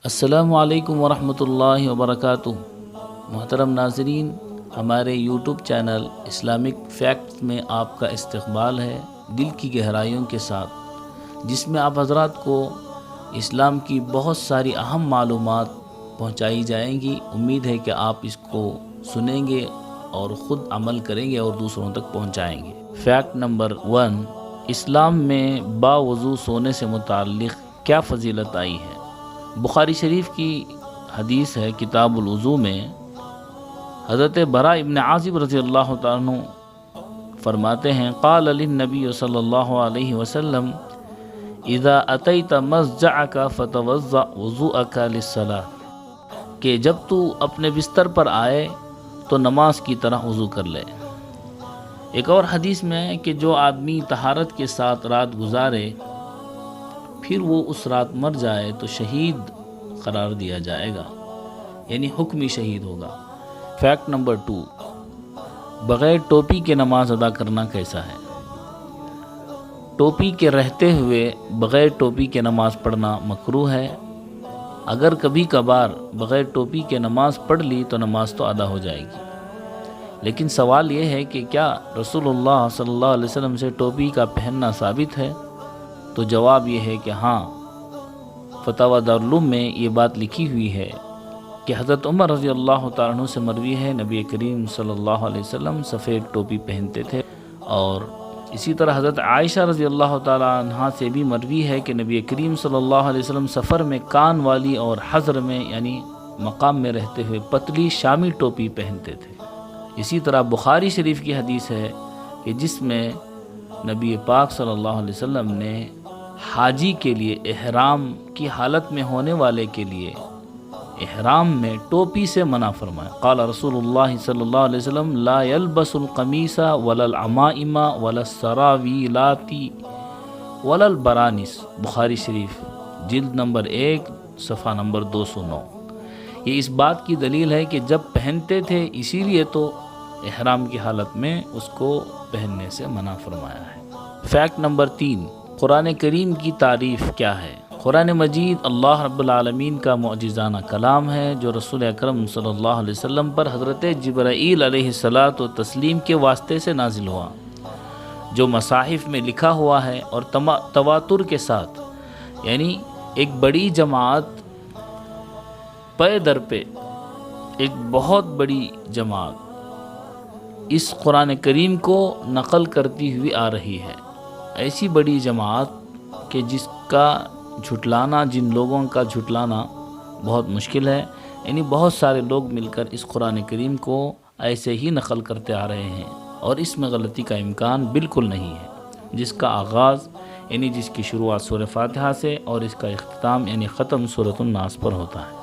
السلام علیکم ورحمۃ اللہ وبرکاتہ۔ محترم ناظرین، ہمارے یوٹیوب چینل اسلامک فیکٹس میں آپ کا استقبال ہے دل کی گہرائیوں کے ساتھ، جس میں آپ حضرات کو اسلام کی بہت ساری اہم معلومات پہنچائی جائیں گی۔ امید ہے کہ آپ اس کو سنیں گے اور خود عمل کریں گے اور دوسروں تک پہنچائیں گے۔ فیکٹ نمبر 1، اسلام میں باوضو سونے سے متعلق کیا فضیلت آئی ہے؟ بخاری شریف کی حدیث ہے، کتاب الوضو میں حضرت براء ابن عازب رضی اللہ تعالیٰ عنہ فرماتے ہیں، قال للنبی صلی اللہ علیہ وسلم اذا اتیت مضجعک فتوضأ وضوءک للصلاۃ، کہ جب تو اپنے بستر پر آئے تو نماز کی طرح وضو کر لے۔ ایک اور حدیث میں ہے کہ جو آدمی طہارت کے ساتھ رات گزارے پھر وہ اس رات مر جائے تو شہید قرار دیا جائے گا، یعنی حکمی شہید ہوگا۔ فیکٹ نمبر 2، بغیر ٹوپی کے نماز ادا کرنا کیسا ہے؟ ٹوپی کے رہتے ہوئے بغیر ٹوپی کے نماز پڑھنا مکروہ ہے۔ اگر کبھی کبھار بغیر ٹوپی کے نماز پڑھ لی تو نماز تو ادا ہو جائے گی، لیکن سوال یہ ہے کہ کیا رسول اللہ صلی اللہ علیہ وسلم سے ٹوپی کا پہننا ثابت ہے؟ تو جواب یہ ہے کہ ہاں، فتاوی دارالعلوم میں یہ بات لکھی ہوئی ہے کہ حضرت عمر رضی اللہ تعالیٰ عنہ سے مروی ہے، نبی کریم صلی اللہ علیہ وسلم سفید ٹوپی پہنتے تھے۔ اور اسی طرح حضرت عائشہ رضی اللہ تعالیٰ عنہ سے بھی مروی ہے کہ نبی کریم صلی اللہ علیہ وسلم سفر میں کان والی اور حضر میں یعنی مقام میں رہتے ہوئے پتلی شامی ٹوپی پہنتے تھے۔ اسی طرح بخاری شریف کی حدیث ہے کہ جس میں نبی پاک صلی اللہ علیہ وسلم نے حاجی کے لیے احرام کی حالت میں ہونے والے کے لیے احرام میں ٹوپی سے منع فرمایا۔ قال رسول اللہ صلی اللہ علیہ وسلم لا يلبس القمیص ولا العمائم ولا السراویلات ولا البرانس، بخاری شریف جلد نمبر 1 صفحہ نمبر 209۔ یہ اس بات کی دلیل ہے کہ جب پہنتے تھے اسی لیے تو احرام کی حالت میں اس کو پہننے سے منع فرمایا ہے۔ فیکٹ نمبر 3، قرآن کریم کی تعریف کیا ہے؟ قرآن مجید اللہ رب العالمین کا معجزانہ کلام ہے جو رسول اکرم صلی اللہ علیہ وسلم پر حضرت جبرائیل علیہ الصلاۃ والتسلیم کے واسطے سے نازل ہوا، جو مصاحف میں لکھا ہوا ہے اور تواتر کے ساتھ، یعنی ایک بڑی جماعت پے در پہ، ایک بہت بڑی جماعت اس قرآن کریم کو نقل کرتی ہوئی آ رہی ہے۔ ایسی بڑی جماعت کہ جس کا جھٹلانا، جن لوگوں کا جھٹلانا بہت مشکل ہے، یعنی بہت سارے لوگ مل کر اس قرآن کریم کو ایسے ہی نقل کرتے آ رہے ہیں اور اس میں غلطی کا امکان بالکل نہیں ہے، جس کا آغاز یعنی جس کی شروعات سورہ فاتحہ سے اور اس کا اختتام یعنی ختم سورۃ الناس پر ہوتا ہے۔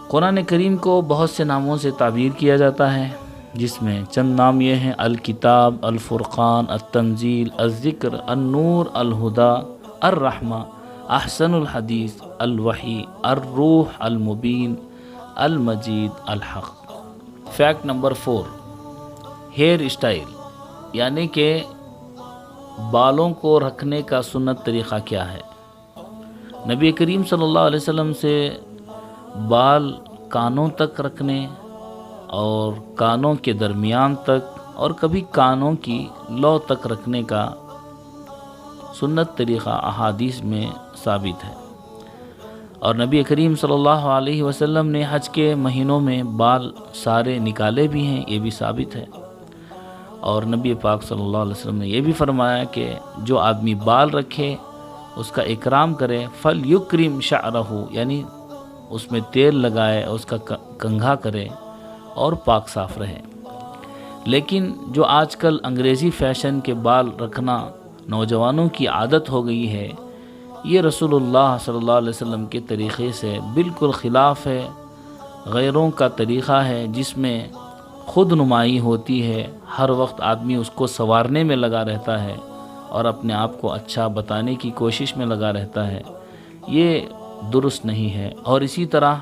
قرآن کریم کو بہت سے ناموں سے تعبیر کیا جاتا ہے، جس میں چند نام یہ ہیں: الکتاب، الفرقان، التنزیل، الذکر، النور، الہدیٰ، الرحمہ، احسن الحدیث، الوحی، الروح، المبین، المجید، الحق۔ فیکٹ نمبر 4، ہیئر اسٹائل یعنی کہ بالوں کو رکھنے کا سنت طریقہ کیا ہے؟ نبی کریم صلی اللہ علیہ وسلم سے بال کانوں تک رکھنے اور کانوں کے درمیان تک اور کبھی کانوں کی لو تک رکھنے کا سنت طریقہ احادیث میں ثابت ہے، اور نبی کریم صلی اللہ علیہ وسلم نے حج کے مہینوں میں بال سارے نکالے بھی ہیں، یہ بھی ثابت ہے۔ اور نبی پاک صلی اللہ علیہ وسلم نے یہ بھی فرمایا کہ جو آدمی بال رکھے اس کا اکرام کرے، فَلْيُكْرِمْ شَعْرَهُ، یعنی اس میں تیل لگائے، اس کا کنگھا کرے اور پاک صاف رہے۔ لیکن جو آج کل انگریزی فیشن کے بال رکھنا نوجوانوں کی عادت ہو گئی ہے، یہ رسول اللہ صلی اللہ علیہ وسلم کے طریقے سے بالکل خلاف ہے، غیروں کا طریقہ ہے جس میں خود نمائی ہوتی ہے، ہر وقت آدمی اس کو سنوارنے میں لگا رہتا ہے اور اپنے آپ کو اچھا بتانے کی کوشش میں لگا رہتا ہے، یہ درست نہیں ہے۔ اور اسی طرح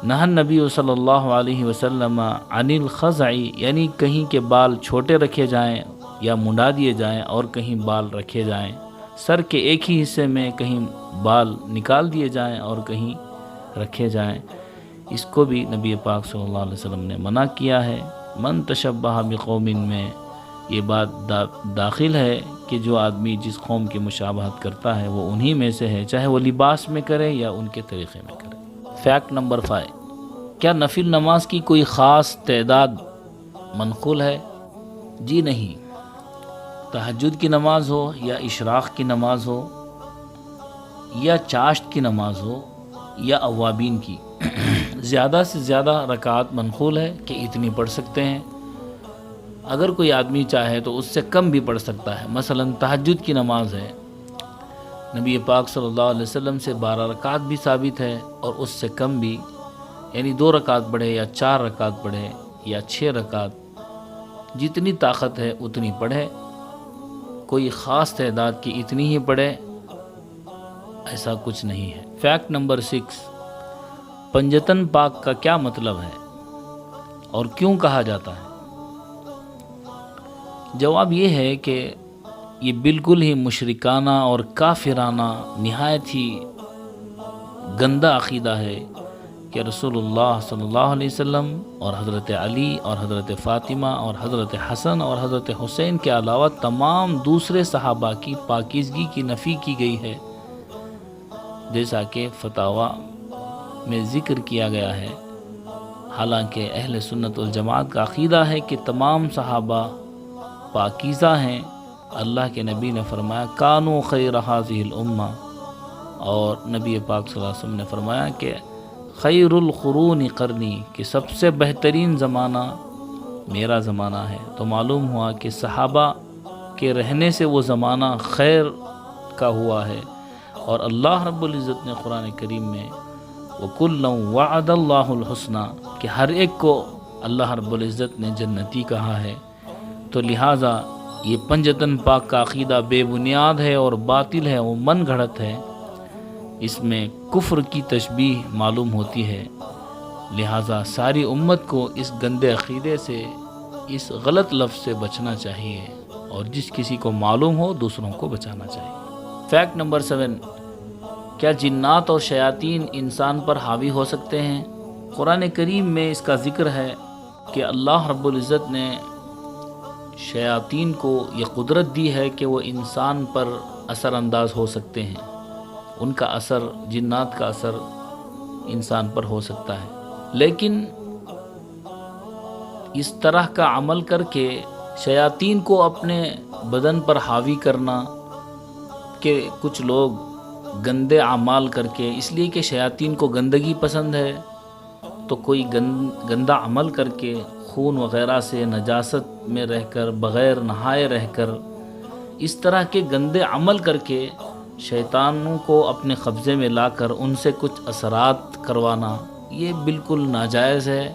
نہى النبی صلی اللہ علیہ وسلم عن الخزع، یعنی کہیں کے بال چھوٹے رکھے جائیں یا منڈا دیے جائیں اور کہیں بال رکھے جائیں، سر کے ایک ہی حصے میں کہیں بال نکال دیے جائیں اور کہیں رکھے جائیں، اس کو بھی نبی پاک صلی اللہ علیہ وسلم نے منع کیا ہے۔ من تشبہ بقوم میں یہ بات داخل ہے کہ جو آدمی جس قوم کی مشابہت کرتا ہے وہ انہی میں سے ہے، چاہے وہ لباس میں کرے یا ان کے طریقے میں کرے۔ فیکٹ نمبر 5، کیا نفل نماز کی کوئی خاص تعداد منقول ہے؟ جی نہیں۔ تہجد کی نماز ہو یا اشراق کی نماز ہو یا چاشت کی نماز ہو یا اوابین کی، زیادہ سے زیادہ رکعات منقول ہے کہ اتنی پڑھ سکتے ہیں۔ اگر کوئی آدمی چاہے تو اس سے کم بھی پڑھ سکتا ہے۔ مثلا تہجد کی نماز ہے، نبی پاک صلی اللہ علیہ وسلم سے 12 رکعات بھی ثابت ہے اور اس سے کم بھی، یعنی 2 رکعات پڑھے یا 4 رکعات پڑھے یا 6 رکعات، جتنی طاقت ہے اتنی پڑھے، کوئی خاص تعداد کی اتنی ہی پڑھے، ایسا کچھ نہیں ہے۔ فیکٹ نمبر 6، پنجتن پاک کا کیا مطلب ہے اور کیوں کہا جاتا ہے؟ جواب یہ ہے کہ یہ بالکل ہی مشرکانہ اور کافرانہ نہایت ہی گندا عقیدہ ہے کہ رسول اللہ صلی اللہ علیہ وسلم اور حضرت علی اور حضرت فاطمہ اور حضرت حسن اور حضرت حسین کے علاوہ تمام دوسرے صحابہ کی پاکیزگی کی نفی کی گئی ہے، جیسا کہ فتاویٰ میں ذکر کیا گیا ہے۔ حالانکہ اہل سنت والجماعت کا عقیدہ ہے کہ تمام صحابہ پاکیزہ ہیں۔ اللہ کے نبی نے فرمایا کانوا خیر ھذہ الامہ، اور نبی پاک صلی اللہ علیہ وسلم نے فرمایا کہ خیر القرون قرنی، کہ سب سے بہترین زمانہ میرا زمانہ ہے۔ تو معلوم ہوا کہ صحابہ کے رہنے سے وہ زمانہ خیر کا ہوا ہے، اور اللہ رب العزت نے قرآن کریم میں وَكُلًّا وَعَدَ اللَّهُ الْحُسْنَى، کہ ہر ایک کو اللہ رب العزت نے جنتی کہا ہے۔ تو لہٰذا یہ پنجتن پاک کا عقیدہ بے بنیاد ہے اور باطل ہے، وہ من گھڑت ہے، اس میں کفر کی تشبیہ معلوم ہوتی ہے۔ لہٰذا ساری امت کو اس گندے عقیدے سے، اس غلط لفظ سے بچنا چاہیے، اور جس کسی کو معلوم ہو دوسروں کو بچانا چاہیے۔ فیکٹ نمبر 7، کیا جنات اور شیاطین انسان پر حاوی ہو سکتے ہیں؟ قرآن کریم میں اس کا ذکر ہے کہ اللہ رب العزت نے شیاطین کو یہ قدرت دی ہے کہ وہ انسان پر اثر انداز ہو سکتے ہیں، ان کا اثر، جنات کا اثر انسان پر ہو سکتا ہے، لیکن اس طرح کا عمل کر کے شیاطین کو اپنے بدن پر حاوی کرنا، کہ کچھ لوگ گندے اعمال کر کے، اس لیے کہ شیاطین کو گندگی پسند ہے، تو کوئی گندا عمل کر کے خون وغیرہ سے نجاست میں رہ کر، بغیر نہائے رہ کر، اس طرح کے گندے عمل کر کے شیطانوں کو اپنے قبضے میں لا کر ان سے کچھ اثرات کروانا، یہ بالکل ناجائز ہے،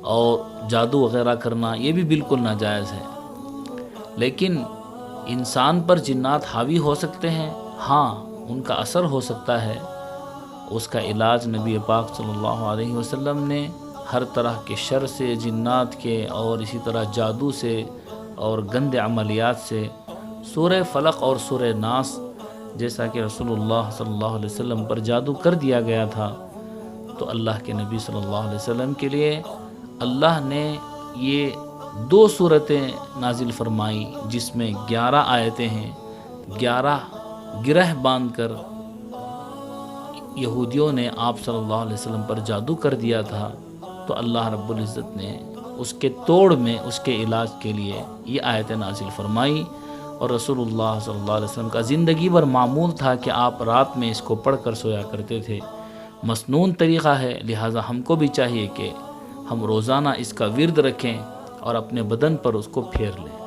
اور جادو وغیرہ کرنا یہ بھی بالکل ناجائز ہے۔ لیکن انسان پر جنات حاوی ہو سکتے ہیں، ہاں ان کا اثر ہو سکتا ہے، اس کا علاج نبی پاک صلی اللہ علیہ وسلم نے ہر طرح کے شر سے، جنات کے، اور اسی طرح جادو سے اور گندے عملیات سے، سورہ فلق اور سورہ ناس، جیسا کہ رسول اللہ صلی اللہ علیہ وسلم پر جادو کر دیا گیا تھا، تو اللہ کے نبی صلی اللہ علیہ وسلم کے لیے اللہ نے یہ 2 صورتیں نازل فرمائی، جس میں 11 آیتیں ہیں۔ 11 گرہ باندھ کر یہودیوں نے آپ صلی اللہ علیہ وسلم پر جادو کر دیا تھا، تو اللہ رب العزت نے اس کے توڑ میں، اس کے علاج کے لیے یہ آیتیں نازل فرمائی، اور رسول اللہ صلی اللہ علیہ وسلم کا زندگی بھر معمول تھا کہ آپ رات میں اس کو پڑھ کر سویا کرتے تھے۔ مسنون طریقہ ہے، لہٰذا ہم کو بھی چاہیے کہ ہم روزانہ اس کا ورد رکھیں اور اپنے بدن پر اس کو پھیر لیں۔